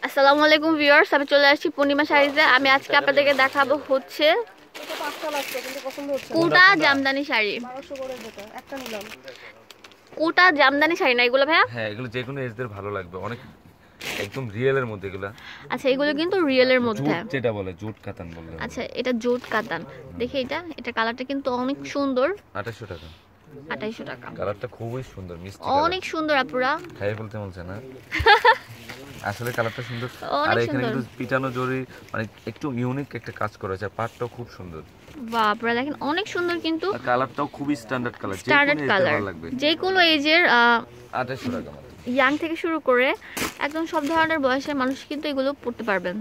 আসসালামু আলাইকুম ভিউয়ার্স, আমি চলে আসছি পূর্ণিমা শাড়িতে। আমি আজকে আপনাদেরকে দেখাবো হচ্ছে কোটা জামদানি শাড়ি। কোটা জামদানি শাড়ি না এগুলো ভাইয়া? হ্যাঁ, এগুলো যে কোনো এজদের ভালো লাগবে, অনেক একদম রিয়েলের মধ্যে এগুলো। আচ্ছা, এগুলো কিন্তু রিয়েলের মধ্যে, যেটা বলে জুট কাতান বলে। আচ্ছা, এটা জুট কাতান। দেখি এটা কালারটা কিন্তু অনেক সুন্দর। 2800 টাকা। 2800 টাকা। কালারটা খুবই সুন্দর, মিষ্টি অনেক সুন্দর আপুরা। খাইয়ে বলতে বলছে না, আসলে কালারটা সুন্দর। আর অনেক এখানে সুন্দর। কিন্তু পিটানো জরি, মানে একটু ইউনিক একটা কাজ করা হয়েছে। পাটটাও খুব সুন্দর। বাহ, আপনারা দেখেন অনেক সুন্দর, কিন্তু আর কালারটাও খুবই স্ট্যান্ডার্ড কালার, স্ট্যান্ডার্ড কালার। লাগবে। যে কোনো এজের 2800 টাকা মাত্র। ইয়াং থেকে শুরু করে একদম সব ধরনের বয়সের মানুষ কিন্তু এগুলো পড়তে পারবেন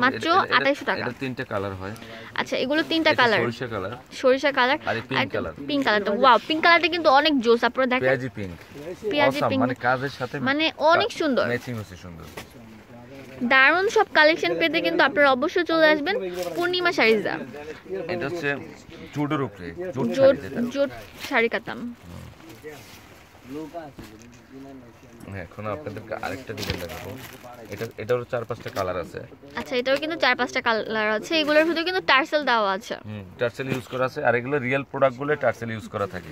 মাত্র 2800 টাকা। এটা তিনটা কালার হয়। আচ্ছা, এগুলো তিনটা কালার, সরিষা কালার, সরিষা কালার আর পিঙ্ক কালার। পিঙ্ক কালারটা, ওয়াও, পিঙ্ক কালারটা কিন্তু অনেক জোস। আপনারা দেখেন পেঁয়াজি পিঙ্ক, পেঁয়াজি পিঙ্ক, মানে কাজের সাথে মানে অনেক সুন্দর, ম্যাচিং হচ্ছে সুন্দর। দারুণ সব কালেকশন পেতে কিন্তু আপনারা অবশ্যই চলে আসবেন পূর্ণিমা শাড়িজা। এটা হচ্ছে জুটের উপরে, জুট শাড়ি কাতাম। এখন আপনাদেরকে আরেকটা ডিজাইন দেখাবো। এটারও 4-5টা কালার আছে। আচ্ছা, এটাও কিন্তু 4-5টা কালার আছে। এগুলোর ভিতরে কিন্তু টার্সেল দেওয়া আছে। টার্সেল ইউজ করা আছে, আর এগুলো রিয়েল প্রোডাক্টগুলো টার্সেল ইউজ করা থাকে।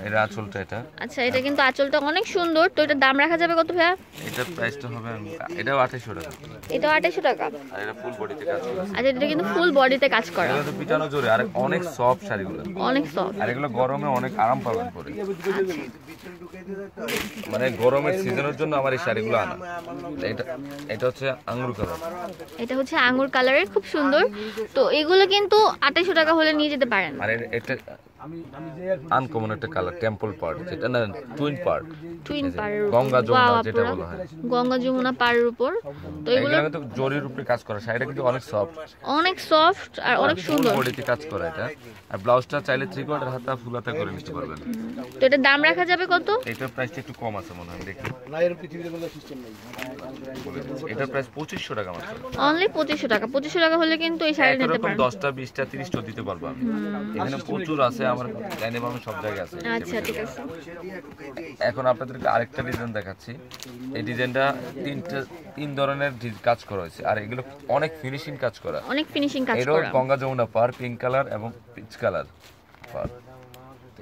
এটা আঁচলটা, এটা আচ্ছা, এটা কিন্তু আঁচলটা অনেক সুন্দর। তো এটার দাম রাখা যাবে কত ভাইয়া? এটার প্রাইসটা হবে, এটাও 2800 টাকা। এটাও 2800 টাকা। আর এটা ফুল বডিতে কাজ করা। আচ্ছা, এটা কিন্তু ফুল বডিতে কাজ করা। এগুলো তো পিটানো জোরে, আর অনেক সফট শাড়িগুলো, অনেক সফট। আর এগুলো গরমে অনেক আরাম পাবেন পরে। মানে গরমের সিজনের জন্য আমার এই শাড়িগুলো আনা। এটা হচ্ছে আঙ্গুর কালার। এটা হচ্ছে আঙ্গুর কালারের, খুব সুন্দর। তো এগুলো কিন্তু 2800 টাকা হলে নিয়ে যেতে পারেন। আর এটা আনকমন একটা কালার, টেম্পল পার্ট, যেটা না টুইন পার্ট, গঙ্গা যমুনা যেটা বলা হয়, গঙ্গা যমুনা পাড়ের উপর। তো এগুলো কিন্তু জরির উপরে কাজ করা, শাড়িটা কিন্তু অনেক সফট, অনেক সফট আর অনেক সুন্দর। বডিতে কাজ করা এটা। আর ব্লাউজটা চাইলে 3/4 হাতা ফুল হাতা করে নিতে পারবেন। তো এটা দাম রাখা যাবে কত? এটার প্রাইসটা একটু কম আছে মনে হয়, দেখি। এটার প্রাইস 2500 টাকা মাত্র। অনলি 2500 টাকা। 2500 টাকা হলে কিন্তু এই শাড়ি নিতে পারেন। 10টা 20টা 30টা দিতে পারবো আমি। এখানে প্রচুর আছে, আমার জানি আমি সব জায়গায় আছে। আচ্ছা, ঠিক আছে। এখন আপনাদেরকে আরেকটা ডিজাইন দেখাচ্ছি। এই ডিজাইনটা তিন ধরনের কাজ করা হয়েছে, আর এগুলো অনেক ফিনিশিং কাজ করা, অনেক ফিনিশিং কাজ এটাও করা। গঙ্গা যমুনা পার, পিঙ্ক কালার এবং পিচ কালার পার।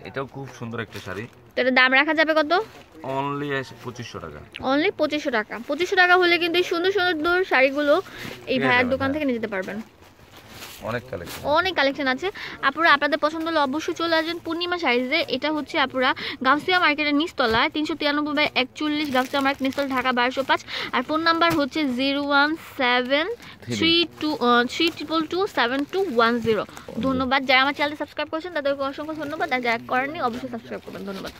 এটাও খুব সুন্দর একটা শাড়ি। তো এটার দাম রাখা যাবে কত? অনলি 2500 টাকা। অনলি 2500 টাকা। 2500 টাকা হলে কিন্তু এই সুন্দর সুন্দর শাড়িগুলো এই ভাইয়ার দোকান থেকে নিয়ে যেতে পারবেন। অনেক কালেকশন আছে। আপুরা আপনাদের পছন্দ হলে অবশ্যই চলে আসবেন পূর্ণিমা শাড়িজে। এটা হচ্ছে আপুরা গাউসিয়া মার্কেটের নিচতলায়, 393/41 গাউসিয়া মার্কেট, নিচতলা, ঢাকা 1205। আর ফোন নাম্বার হচ্ছে 01732227210। ধন্যবাদ। যারা আমার চ্যানেল সাবস্ক্রাইব করেছেন তাদেরকে অসংখ্য ধন্যবাদ, আর যারা করেননি অবশ্যই সাবস্ক্রাইব করবেন। ধন্যবাদ।